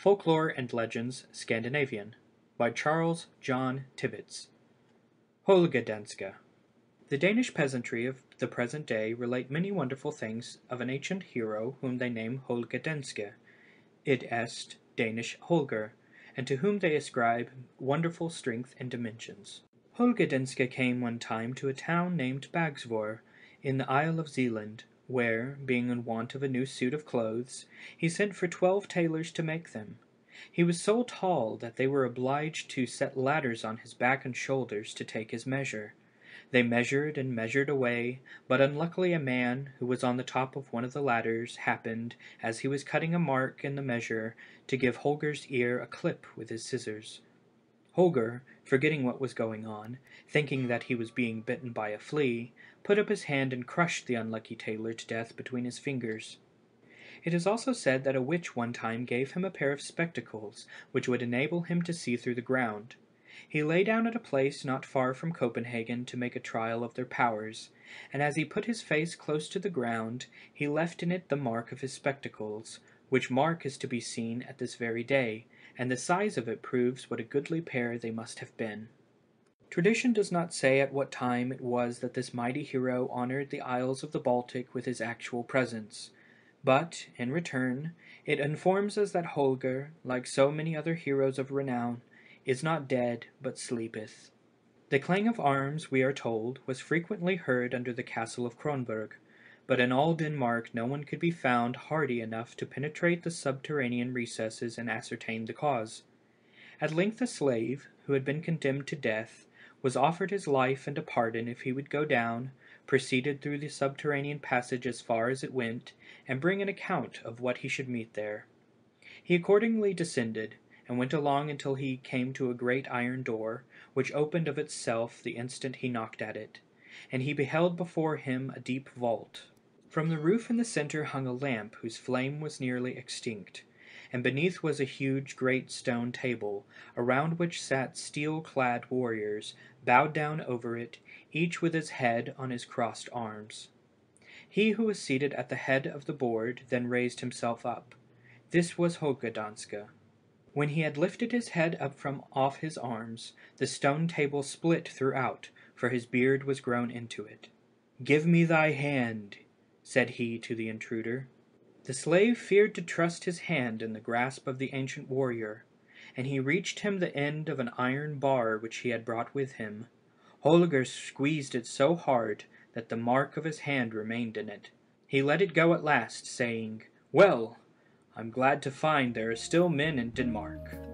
Folklore and Legends Scandinavian by Charles John Tibbitts. Holger Danske. The Danish peasantry of the present day relate many wonderful things of an ancient hero whom they name Holger Danske, id est Danish Holger, and to whom they ascribe wonderful strength and dimensions. Holger Danske came one time to a town named Bagsvoer, in the Isle of Zealand, where, being in want of a new suit of clothes, he sent for 12 tailors to make them. He was so tall that they were obliged to set ladders on his back and shoulders to take his measure. They measured and measured away, but unluckily a man, who was on the top of one of the ladders, happened, as he was cutting a mark in the measure, to give Holger's ear a clip with his scissors. Holger, forgetting what was going on, thinking that he was being bitten by a flea, put up his hand and crushed the unlucky tailor to death between his fingers. It is also said that a witch one time gave him a pair of spectacles which would enable him to see through the ground. He lay down at a place not far from Copenhagen to make a trial of their powers, and as he put his face close to the ground, he left in it the mark of his spectacles, which mark is to be seen at this very day, and the size of it proves what a goodly pair they must have been. Tradition does not say at what time it was that this mighty hero honored the isles of the Baltic with his actual presence, but, in return, it informs us that Holger, like so many other heroes of renown, is not dead, but sleepeth. The clang of arms, we are told, was frequently heard under the castle of Kronborg, but in all Denmark no one could be found hardy enough to penetrate the subterranean recesses and ascertain the cause. At length a slave, who had been condemned to death, was offered his life and a pardon if he would go down, proceeded through the subterranean passage as far as it went, and bring an account of what he should meet there. He accordingly descended, and went along until he came to a great iron door, which opened of itself the instant he knocked at it, and he beheld before him a deep vault. From the roof in the center hung a lamp whose flame was nearly extinct, and beneath was a huge great stone table, around which sat steel-clad warriors, bowed down over it, each with his head on his crossed arms. He who was seated at the head of the board then raised himself up. This was Holger Danske. When he had lifted his head up from off his arms, the stone table split throughout, for his beard was grown into it. "Give me thy hand," said he to the intruder. The slave feared to trust his hand in the grasp of the ancient warrior, and he reached him the end of an iron bar which he had brought with him. Holger squeezed it so hard that the mark of his hand remained in it. He let it go at last, saying, "Well, I'm glad to find there are still men in Denmark."